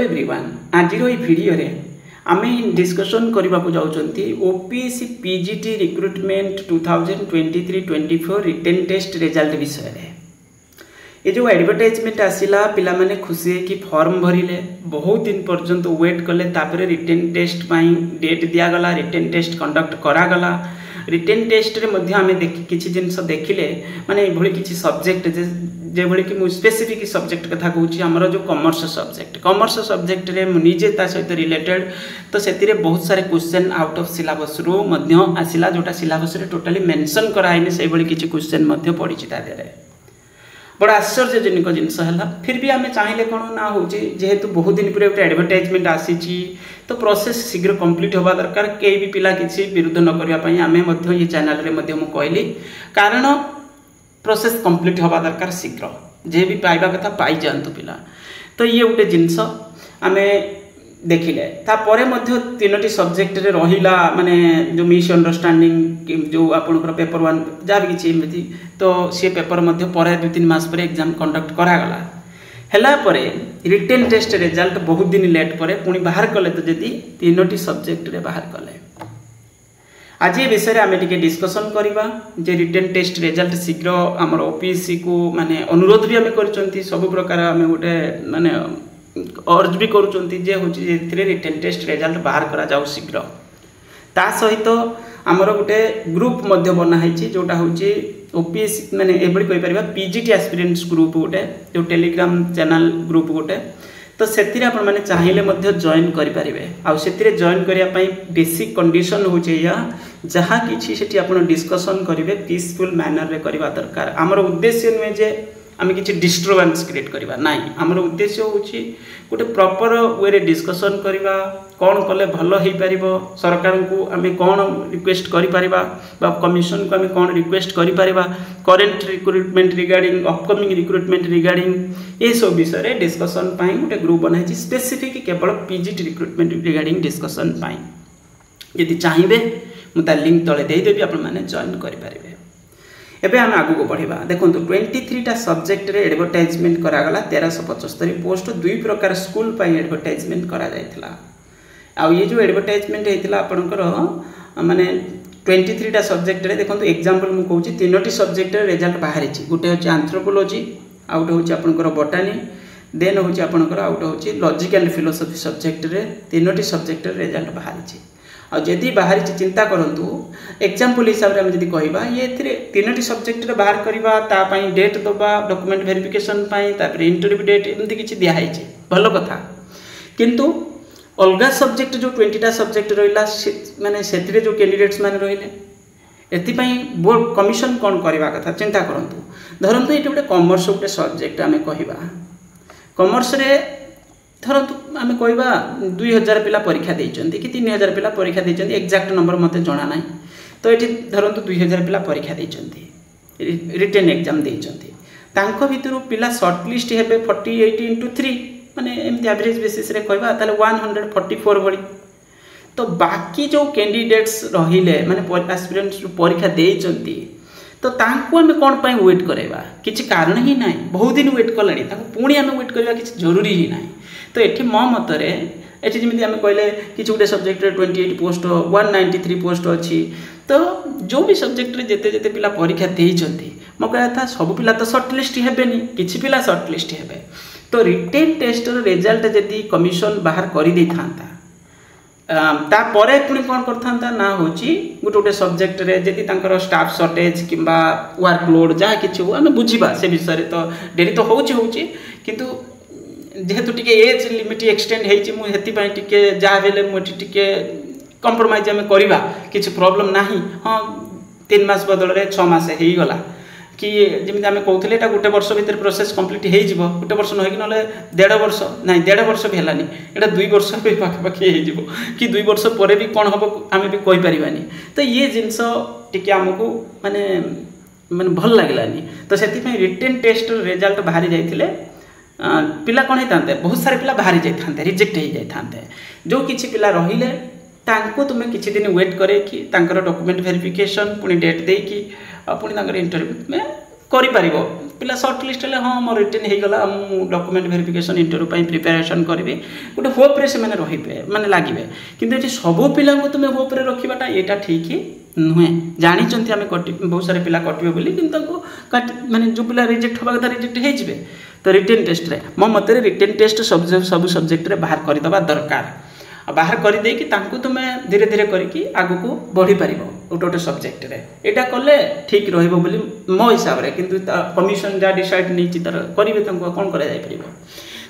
Everyone आज video रे आमे डिस्कशन करबा को जाउचंती OPSC PGT recruitment 2023-24 written test result विषय रे। ये जो एडवर्टाइजमेंट आसिला पिला माने खुशी है कि फॉर्म भरिले बहुत दिन पर्यंत वेट कले तापर रिटन टेस्ट पाई डेट दिया गला रिटन टेस्ट कंडक्ट करा गला। रिटन टेस्ट रे मध्ये आमे किछि जिंस देखिले माने एभली किछि सब्जेक्ट जे भली कि मु स्पेसिफिक सब्जेक्ट कथा कहूची हमर जो कॉमर्स सब्जेक्ट रे निजे ता सहित रिलेटेड तो सेतिरे बहुत सारे क्वेश्चन आउट ऑफ सिलेबस रो मध्ये आसिला जोटा सिलेबस रे टोटली मेंशन कराइने सेही भली किछि क्वेश्चन मध्ये पडिछि ता देरे बड़ा आश्चर्यजनक जिनस है। फिर भी आम चाहिए कौन ना हो जेहेतु बहुत दिन पर गोटे एडवर्टाइजमेंट आसी तो प्रोसेस शीघ्र कंप्लीट होगा दरकार कई भी पिला किसी विरोध न करने आम ये चैनल रे कहली कारण प्रोसेस कंप्लीट होगा दरकार शीघ्र जे भी पाइबा कथा पाई जातु पिला। तो ये गोटे जिनस आम देखिले तापर तीनोटी सब्जेक्ट रे रहिला माने जो मिसअंडरस्टैंडिंग जो आपनकर पेपर 1 जा भी किछि एमति तो सी पेपर मध्ये परे 2-3 मास पर एग्जाम कंडक्ट करा गला हैला परे रिटन टेस्ट रिजल्ट बहुत दिन लेट परे पुनी बाहर कले तो जदी तीनोटी सब्जेक्ट रे बाहर कले। आज ये विषय आम टिके डिस्कशन करबा जे रिटन टेस्ट रिजल्ट शीघ्र हमर ओपीएससी को माने अनुरोध भी आम करचंती सब प्रकार आम गोटे माने अर्ज भी करुँच जे हूँ रिटन टेस्ट रिजल्ट बाहर करा जाऊ शीघ्र। ता सहित आमर गोटे ग्रुप मध्य बनाई जोटा हूँ ओपीएससी माने एभली कहि परिबा पीजीटी एस्पिरेंट्स ग्रुप गोटे जो टेलीग्राम चैनल ग्रुप गोटे तो सेतिरे आपण माने चाहिए मध्य जॉइन करि परिबे। आ सेतिरे जॉइन करिया पई बेसिक कंडीशन हो या जहाँ किछि सेठी आपण डिस्कशन करिवे पीसफुल मैनर रे करबा दरकार। आमर उद्देश्य नुहे जे आम कि डिस्टर्बेंस क्रिएट करवा ना आमर उद्देश्य हूँ गोटे प्रॉपर वे डिस्कशन करवा कौन कले भल हो पार सरकार को आम कौन रिक्वेस्ट करा कमिशन को आम कौन रिक्वेस्ट करा current recruitment regarding upcoming recruitment regarding ये सब विषय डिस्कशन गोटे ग्रुप बनाई स्पेसिफिक केवल पीजीटी रिक्रुटमेंट रिगार्डिंग डिस्कशन यदि चाहिए मुझे लिंक तले देदेवी आपण मैंने जॉइन करें। एबे हम आगु को बढ़िबा देखो 23टा सब्जेक्ट रे एडवर्टाइजमेंट करागला 1375 पोस्ट दुई प्रकार स्कूल पाई एडवर्टाइजमेंट करा जायतिला। आ ये जो एडवर्टाइजमेंट हेतिला आपनकर माने 23टा सब्जेक्ट रे देखो एग्जांपल मु कहूची तीनोटी सब्जेक्ट रे रिजल्ट बाहरी छि गुटे होची एंथ्रोपोलॉजी आउट होची आपनकर बॉटनी देन होची आपनकर आउट होची लॉजिक एंड फिलोसफी सब्जेक्ट रे तीनोटी सब्जेक्ट रे रिजल्ट बाहरी छि। आदि बाहरी चिंता करूँ एग्जाम्पल हिसाब से जब कहवा ये तीनोटी सब्जेक्ट रे बाहर करवा तापाई डेट दबा डॉक्यूमेंट वेरिफिकेशन तापर इंटरव्यू डेट एमती किसी दिखाई भल कथा किंतु अलग सब्जेक्ट जो 20टा सब्जेक्ट रहा माने से जो कैंडिडेट्स माने रहिले एथिपाई बोर्ड कमिशन कौन करवा कथा चिंता करूँ धरतु ये गोटे कॉमर्स गोटे सब्जेक्ट आम कहवा कॉमर्स रे धरतु आम कहवा 2000 पिला परीक्षा देइचंती कि 3000 पिला परीक्षा देइचंती एक्जाक्ट नंबर मते जणा नाही तो ये धरतु 2000 पिला परीक्षा देइचंती रिटन एग्जाम देइचंती तांको भितरु पिला शॉर्ट लिस्ट हेबे 48 into 3 माने एमती एवरेज बेसिस रे कहवा ताले 144 भली तो बाकी जो कैंडिडेट्स रहिले माने एस्पिरेंट्स परीक्षा देइचंती तो तांको आम कौन पाई वेट करेबा किछि कारण ही नाही बहुत दिन वेट कलानी तांको पुणी आम वेट करबा किछि जरूरी ही नाही। तो ये मो मतरे ये जमी आम कहले कि गोटे सब्जेक्ट 28 पोस्ट 193 पोस्ट अच्छी तो जो भी सब्जेक्ट रे जेते जेते पिला परीक्षा देइचंती मो कहया था सब पिला तो शॉर्ट लिस्ट हेबेनी किछि पिला शॉर्ट लिस्ट हेबे तो रिटेन टेस्ट रिजल्ट जदि कमिशन बाहर करि दै थांता तापरे पुणी कौन करता ना होची गोटे गोटे सब्जेक्ट रे जदि तांकर स्टाफ शॉर्टेज किंबा वर्कलोड जहाँ किछि हो आम बुझिबा से विषय तो डेरी तो होची किंतु जेहेतु टिके एज लिमिट एक्सटेंड हेची मु हेति पई टिके जा बेले मोटी टिके कंप्रोमाइज हम करबा किछि प्रॉब्लम नाही। हां 3 मास बदल रे 6 मास हेई गला कि जेमिति आमे कहउथले एटा गोटे वर्ष भीतर प्रोसेस कंप्लीट हेई जिवो गोटे वर्ष न होई कि नले 1.5 वर्ष नाही 1.5 वर्ष भी हेलानी एटा 2 वर्ष पे पाखा पाखी हेई जिवो कि 2 वर्ष परे भी कोन हबो आमे भी कहि परिबानी। तो ये जिंस टिके हमकु माने माने भल लागलानी तो सेति पई रिटन टेस्ट रिजल्ट बाहरी जाइथिले पिला कौन होता बहुत सारे पिला बाहरी जाते रिजेक्ट हो जाते जो किसी पिला रहिले तांको तुम किसी दिन वेट करे कि डॉक्यूमेंट वेरिफिकेशन पुणी डेट देकी पुणी इंटरव्यू में कर पिला सर्ट लिस्ट हेले हाँ मोर रिटर्न हो गला मु डॉक्यूमेंट वेरिफिकेशन इंटरव्यू पई प्रिपरेशन करी गोटे होप रे से माने रहिबे माने लागिबे किंतु एठी सब पिला को तुम होप रे रखिबाटा एटा ठीक ही नुहे जानी चंती आमे कटि बहुत सारे पिला कटिबे बोली किंतु माने जो पिला रिजेक्ट होबा कथा रिजेक्ट हे जिवे तो रिटन टेस्ट रे मो मते रिटन टेस्ट सब सब्जेक्ट रे बाहर कर दबा दरकार बाहर कर दे कि तांको तुमे धीरे धीरे करके आगु को बढ़ी पारिबो गोटे सब्जेक्ट रे एटा कले ठीक रहइबो बोली मो हिसाब रे किंतु कमिशन जा डिसाइड नै चितर करिवे तांको कोन करा जाय परिबो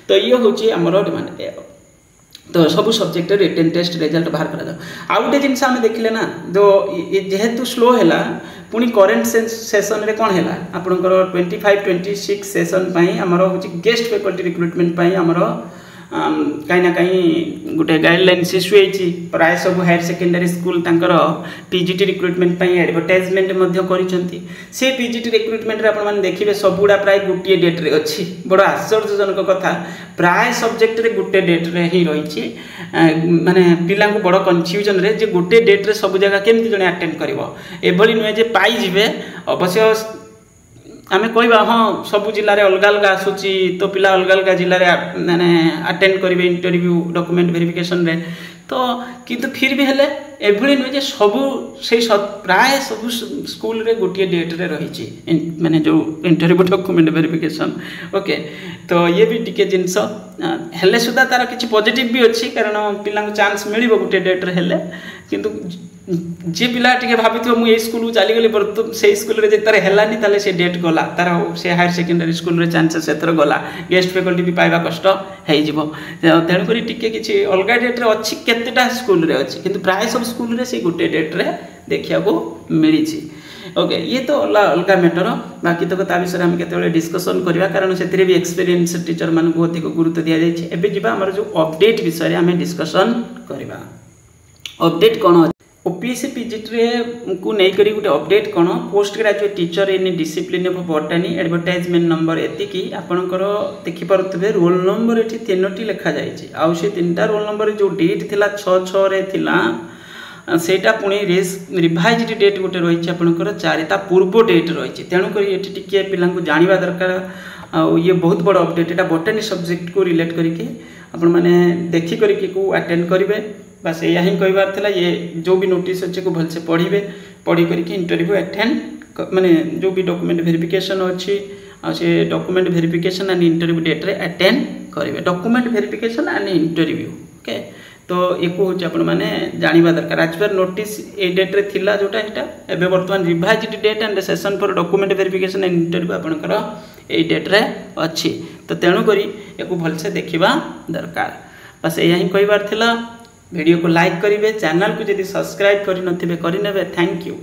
तो ये होची हमरो डिमांड तो सब सब्जेक्ट रिटन टेस्ट रिजल्ट बाहर करा जाओ आउ गोटे जिनस आम देखिले ना जो जेहेतु स्लो है पुणी करेन्ट सेसन रे कौन है आपंकर 25-26 सेसन आमर हूँ गेस्ट फैकल्टी रिक्रुटमेंट आमर कहीं ना कहीं गोटे गाइडलाइन इश्यू होती प्राय सब हायर सेकेंडरी स्कूल तांकर पीजीटी रिक्रुटमेंट एडवर्टाइजमेंट से पीजीटी रिक्रुटमेंट आप देखिए सबुड़ा प्राय गोटे डेट रे अच्छी बड़ आश्चर्यजनक कथा प्राय सब्जेक्ट रे गोटे डेट रे ही रही माने पिला को बड़ कन्फ्यूजन रे जे गोटे डेट रे सब जगह केमती जने अटेंड करिवो एभली नुहे जे पाई जिवे अवश्य आमे कहवा हाँ सब जिले में अलग अलग आसूची तो पिला अलग अलग जिले में माने अटेंड करेंगे इंटरव्यू डॉक्यूमेंट वेरिफिकेशन रे तो किंतु फिर भी हेले एभली नुहे सबू से प्राय सब स्कूल रे गोटे डेट रे रही माने जो इंटरव्यू डॉक्यूमेंट वेरिफिकेशन ओके तो ये भी टिके जिनस हेले सुधा तार किसी पॉजिटिव भी अच्छी कारण पिला चांस मिल गोटे डेट रे हेले किंतु जे पिला टिके भाभी मुझे स्कूल चली गली से स्कूल रे तार हेलानी ताले से डेट गला तार से हायर सेकेंडरी स्कूल रे चांसेस एथर गला गेस्ट फैकल्टी भी पाइबा कष्ट हो तेणुक टिके किसी अलग डेट रे अच्छी केतेटा स्कूल रे अच्छी किंतु प्राय सब स्कूल रे से गोटे डेट रे देखा मिली ओके ये तो अलग मैटर बाकी तो ता विषय आम के डिस्कसन करवा कारण से भी एक्सपीरियंस टीचर मान को अधिक गुरुत्व दि जाए एबे जिबा हमर जो अपडेट विषय आम डिस्कसन करवा अपडेट कौन ओपीएससी पीजीटी को लेकर गोटे अपडेट कौन post graduate teacher in discipline of botany advertisement number एति आपणकर देखिपे रोल नंबर ये 3टी लिखा जाए आउ से 3टा रोल नंबर जो डेट थिला 6/6 रे थिला सेटा पुणी रिवाइज डेट गोटे रही आपंकर 4 पूर्व डेट रही तेणुक ये पिला जाना दरकार ये बहुत बड़ अपडेट यहाँ बॉटनी सब्जेक्ट को रिलेट करके आपण मैंने देखी करके को अटेंड करेंगे बस यह ही कहबार था ये जो भी नोटिस अच्छे को भलसे पढ़े पढ़ी करके इंटरव्यू अटेंड माने जो भी डॉक्यूमेंट वेरिफिकेशन अच्छी से document verification and interview date रे अटेंड करेंगे document verification and interview okay तो ये हूँ आपण मैंने जाना दरकार आज पर नोटिस ए डेट रे थिला जोटा एटा एबे वर्तमान revised date and session for document verification and interview आपनकर ए डेट रे अच्छी तो तेणु करी एको भलसे देखिबा दरकार बस यही ही कहबार थिला वीडियो को लाइक करेंगे चैनल को यदि सब्सक्राइब करने थैंक यू।